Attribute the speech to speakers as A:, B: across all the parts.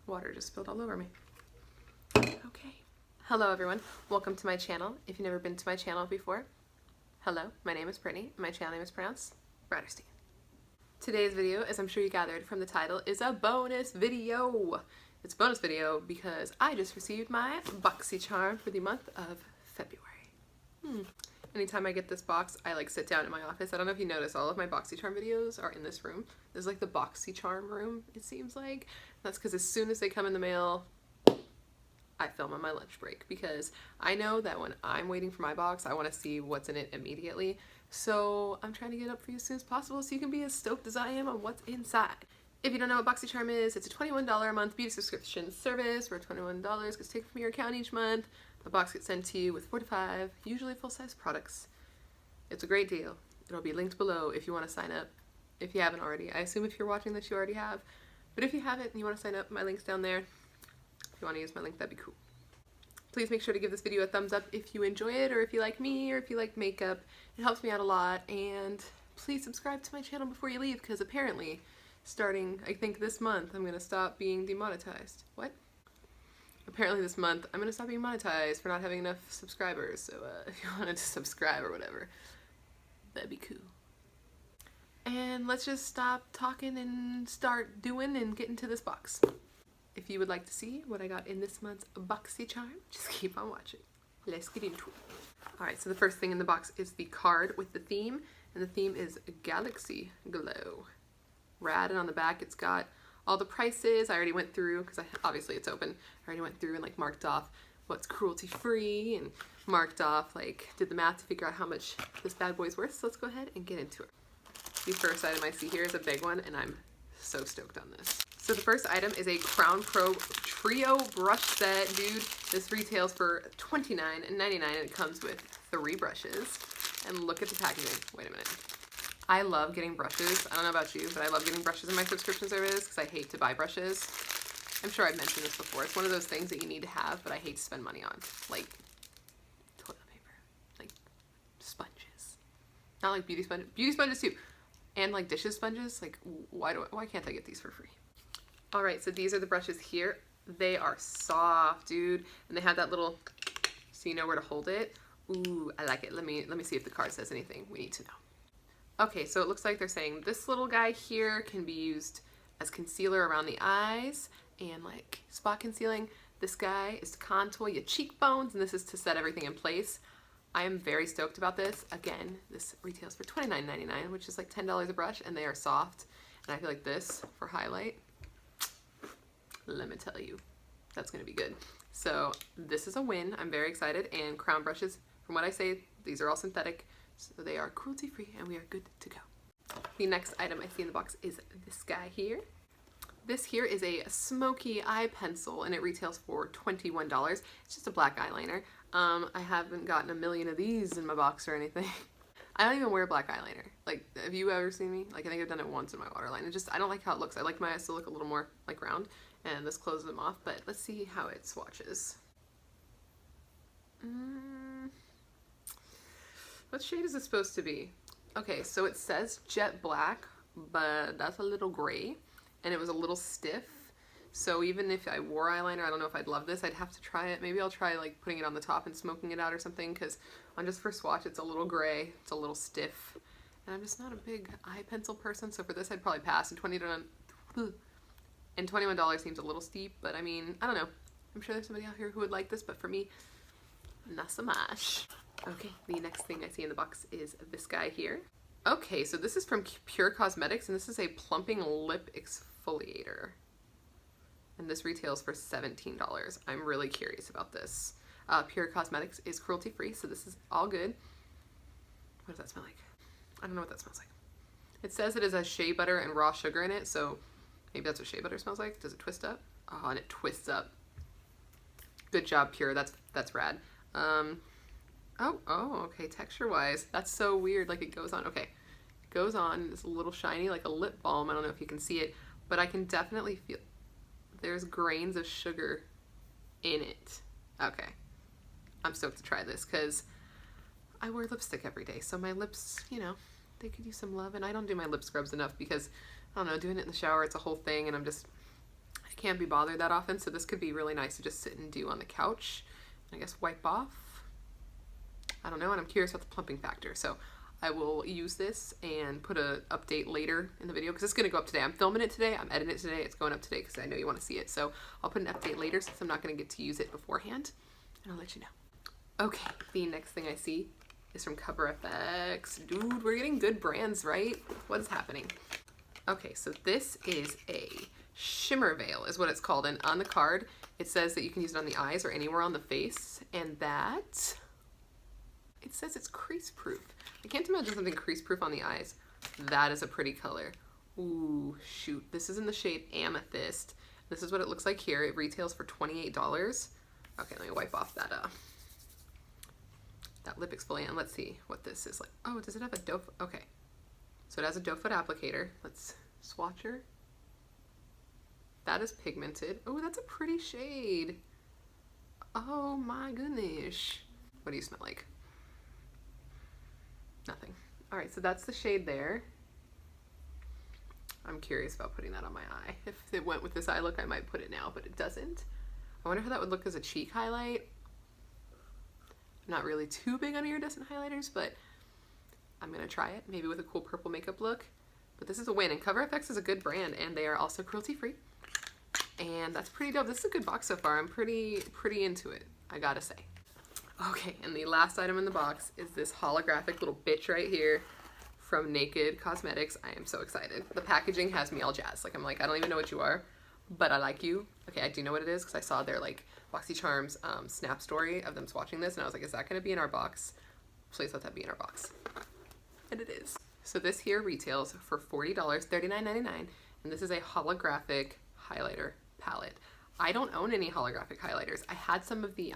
A: Water just spilled all over me. Okay. Hello everyone, welcome to my channel. If you've never been to my channel before, hello, my name is Brittany, and my channel name is pronounced BRATTERSTEIN. Today's video, as I'm sure you gathered from the title, is a bonus video. It's a bonus video because I just received my BOXYCHARM for the month of February. Anytime I get this box, I like sit down in my office. I don't know if you notice, all of my BOXYCHARM videos are in this room. This is like the BOXYCHARM room, it seems like. That's because as soon as they come in the mail, I film on my lunch break because I know that when I'm waiting for my box, I want to see what's in it immediately. So I'm trying to get up for you as soon as possible so you can be as stoked as I am on what's inside. If you don't know what BOXYCHARM is, it's a $21 a month beauty subscription service where $21 gets taken from your account each month. The box gets sent to you with 4 to 5, usually full-size products. It's a great deal. It'll be linked below if you want to sign up. If you haven't already. I assume if you're watching this, you already have. But if you haven't and you want to sign up, my link's down there. If you want to use my link, that'd be cool. Please make sure to give this video a thumbs up if you enjoy it, or if you like me, or if you like makeup. It helps me out a lot. And please subscribe to my channel before you leave, because apparently, starting, I think this month, I'm going to stop being demonetized. What? Apparently this month, I'm going to stop being monetized for not having enough subscribers. So if you wanted to subscribe or whatever, that'd be cool. And let's just stop talking and start doing and get into this box. If you would like to see what I got in this month's BOXYCHARM, just keep on watching. Let's get into it. Alright, so the first thing in the box is the card with the theme, and the theme is Galaxy Glow. Rad, and on the back it's got all the prices. I already went through, because obviously it's open, I already went through and like marked off what's cruelty free and marked off, like did the math to figure out how much this bad boy's worth. So let's go ahead and get into it. The first item I see here is a big one, and I'm so stoked on this. So the first item is a Crown Pro Trio brush set. Dude, this retails for $29.99 and it comes with 3 brushes. And look at the packaging. Wait a minute. I love getting brushes. I don't know about you, but I love getting brushes in my subscription service because I hate to buy brushes. I'm sure I've mentioned this before. It's one of those things that you need to have, but I hate to spend money on. Like toilet paper. Like sponges. Not like beauty sponges. Beauty sponges too. And like dishes sponges. Like why can't I get these for free? Alright, so these are the brushes here. They are soft, dude. And they have that little, so you know where to hold it. Ooh, I like it. Let me see if the card says anything we need to know. Okay, so it looks like they're saying this little guy here can be used as concealer around the eyes and like spot concealing. This guy is to contour your cheekbones, and this is to set everything in place. I am very stoked about this. Again, this retails for $29.99, which is like $10 a brush, and they are soft. And I feel like this for highlight, let me tell you, that's going to be good. So this is a win. I'm very excited. And crown brushes, from what I say, these are all synthetic, so they are cruelty free, and we are good to go. The next item I see in the box is this guy here. This here is a smoky eye pencil, and it retails for $21. It's just a black eyeliner. I haven't gotten a million of these in my box or anything. I don't even wear black eyeliner. Like, have you ever seen me? Like, I think I've done it once in my waterline. I don't like how it looks. I like my eyes to look a little more like round, and this closes them off, but let's see how it swatches. What shade is this supposed to be? Okay, so it says jet black, but that's a little gray, and it was a little stiff. So even if I wore eyeliner, I don't know if I'd love this. I'd have to try it. Maybe I'll try like putting it on the top and smoking it out or something, because on just first swatch, it's a little gray, it's a little stiff, and I'm just not a big eye pencil person, so for this I'd probably pass. And $21 seems a little steep, but I mean, I don't know. I'm sure there's somebody out here who would like this, but for me, not so much. Okay, the next thing I see in the box is this guy here. Okay, so this is from Pure Cosmetics, and this is a plumping lip exfoliator. And this retails for $17. I'm really curious about this. Pure Cosmetics is cruelty free, so this is all good. What does that smell like? I don't know what that smells like. It says it is a shea butter and raw sugar in it, so maybe that's what shea butter smells like. Does it twist up? Oh, and it twists up. Good job, Pure. That's rad. Oh, okay. Texture-wise, that's so weird. Like, it goes on. Okay. It goes on. It's a little shiny, like a lip balm. I don't know if you can see it, but I can definitely feel there's grains of sugar in it. Okay. I'm stoked to try this because I wear lipstick every day, so my lips, you know, they could use some love, and I don't do my lip scrubs enough because, I don't know, doing it in the shower, it's a whole thing, and I can't be bothered that often, so this could be really nice to just sit and do on the couch. I guess wipe off. I don't know, and I'm curious about the plumping factor, so I will use this and put an update later in the video because it's going to go up today. I'm filming it today, I'm editing it today, it's going up today because I know you want to see it. So I'll put an update later since I'm not going to get to use it beforehand, and I'll let you know. Okay, the next thing I see is from Cover FX. Dude, we're getting good brands, right? What is happening? Okay, so this is a shimmer veil is what it's called, and on the card it says that you can use it on the eyes or anywhere on the face, and that it says it's crease proof. I can't imagine something crease proof on the eyes. That is a pretty color. Ooh, shoot. This is in the shade Amethyst. This is what it looks like here. It retails for $28. Okay, let me wipe off that lip exfoliant. Let's see what this is like. Oh, does it have a doe foot? Okay. So it has a doe foot applicator. Let's swatch her. That is pigmented. Oh, that's a pretty shade. Oh my goodness. What do you smell like? Nothing. All right, so that's the shade there. I'm curious about putting that on my eye. If it went with this eye look, I might put it now, but it doesn't. I wonder how that would look as a cheek highlight. I'm not really too big on iridescent highlighters, but I'm gonna try it, maybe with a cool purple makeup look. But this is a win, and Cover FX is a good brand, and they are also cruelty-free. And that's pretty dope. This is a good box so far. I'm pretty into it, I gotta say. Okay, and the last item in the box is this holographic little bitch right here from Naked Cosmetics. I am so excited. The packaging has me all jazzed. Like, I'm like, I don't even know what you are, but I like you. Okay, I do know what it is because I saw their like BOXYCHARM's snap story of them swatching this, and I was like, is that going to be in our box? Please let that be in our box. And it is. So this here retails for $40, $39.99, and this is a holographic highlighter palette. I don't own any holographic highlighters. I had some of the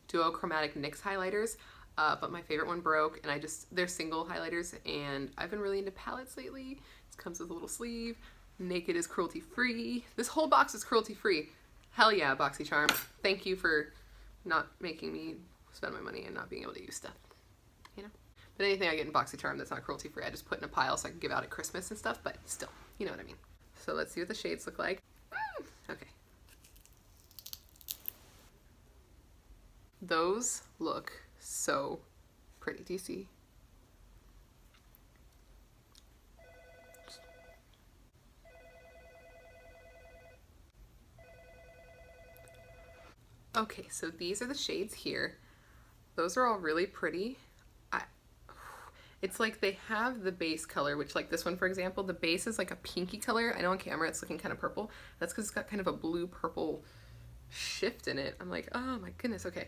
A: duochromatic NYX highlighters, but my favorite one broke, and they're single highlighters, and I've been really into palettes lately. This comes with a little sleeve. Naked is cruelty free. This whole box is cruelty free. Hell yeah, BOXYCHARM. Thank you for not making me spend my money and not being able to use stuff, you know? But anything I get in BOXYCHARM that's not cruelty free, I just put in a pile so I can give out at Christmas and stuff, but still, you know what I mean. So let's see what the shades look like. Okay. Those look so pretty. Do you see? Okay, so these are the shades here. Those are all really pretty. It's like they have the base color, which like this one, for example, the base is like a pinky color. I know on camera it's looking kind of purple. That's because it's got kind of a blue-purple shift in it. I'm like, oh my goodness, okay.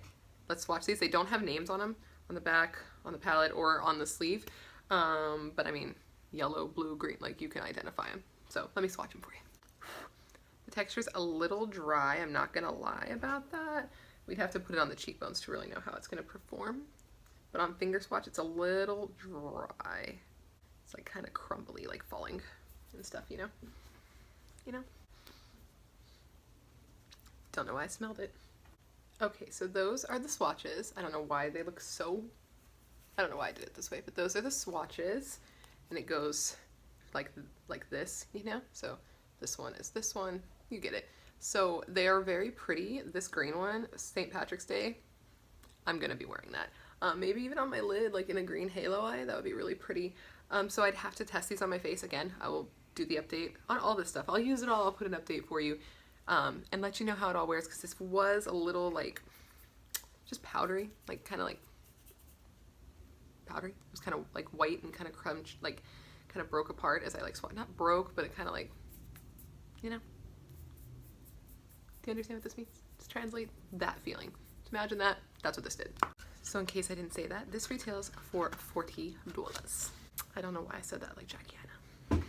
A: Let's swatch these. They don't have names on them on the back, on the palette, or on the sleeve. But I mean, yellow, blue, green, like you can identify them. So let me swatch them for you. The texture's a little dry. I'm not gonna lie about that. We'd have to put it on the cheekbones to really know how it's gonna perform. But on finger swatch, it's a little dry. It's like kind of crumbly, like falling and stuff, you know? You know? Don't know why I smelled it. Okay, so those are the swatches. I don't know why they look so, I don't know why I did it this way, but those are the swatches, and it goes like this, you know? So this one is this one, you get it. So they are very pretty. This green one, St. Patrick's Day, I'm gonna be wearing that. Maybe even on my lid, like in a green halo eye, that would be really pretty. So I'd have to test these on my face again. I will do the update on all this stuff. I'll use it all, I'll put an update for you. And let you know how it all wears, because this was a little like just powdery, like kind of like powdery. It was kind of like white and kind of crunched, like kind of broke apart as I like swatched. Not broke, but it kind of like, you know. Do you understand what this means? Just translate that feeling. Imagine that. That's what this did. So in case I didn't say that, this retails for $40. I don't know why I said that like Jackie Anna.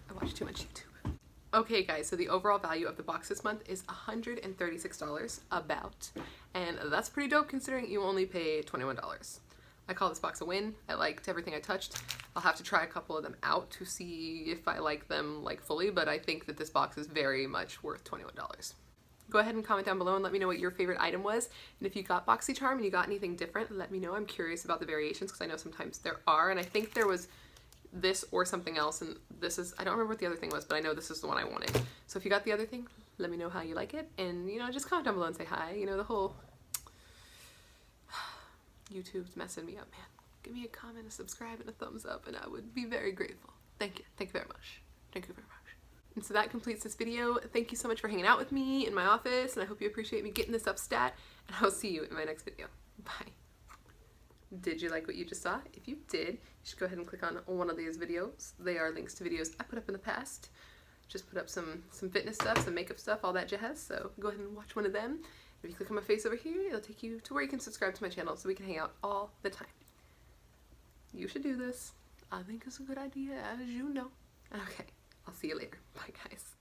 A: I watch too much YouTube. Okay guys, so the overall value of the box this month is $136 about, and that's pretty dope considering you only pay $21. I call this box a win. I liked everything I touched. I'll have to try a couple of them out to see if I like them like fully, but I think that this box is very much worth $21. Go ahead and comment down below and let me know what your favorite item was, and if you got BOXYCHARM and you got anything different, let me know. I'm curious about the variations because I know sometimes there are, and I think there was this or something else, and this is, I don't remember what the other thing was, but I know this is the one I wanted. So if you got the other thing, Let me know how you like it, and you know, just comment down below and say hi. You know, the whole YouTube's messing me up, man. Give me a comment, a subscribe, and a thumbs up, and I would be very grateful. Thank you. Thank you very much. Thank you very much. And so that completes this video. Thank you so much for hanging out with me in my office, and I hope you appreciate me getting this up stat, and I'll see you in my next video. Bye. Did you like what you just saw? If you did, you should go ahead and click on one of these videos. They are links to videos I put up in the past. Just put up some fitness stuff, some makeup stuff, all that jazz, so go ahead and watch one of them. If you click on my face over here, it'll take you to where you can subscribe to my channel so we can hang out all the time. You should do this. I think it's a good idea, as you know. Okay, I'll see you later. Bye, guys.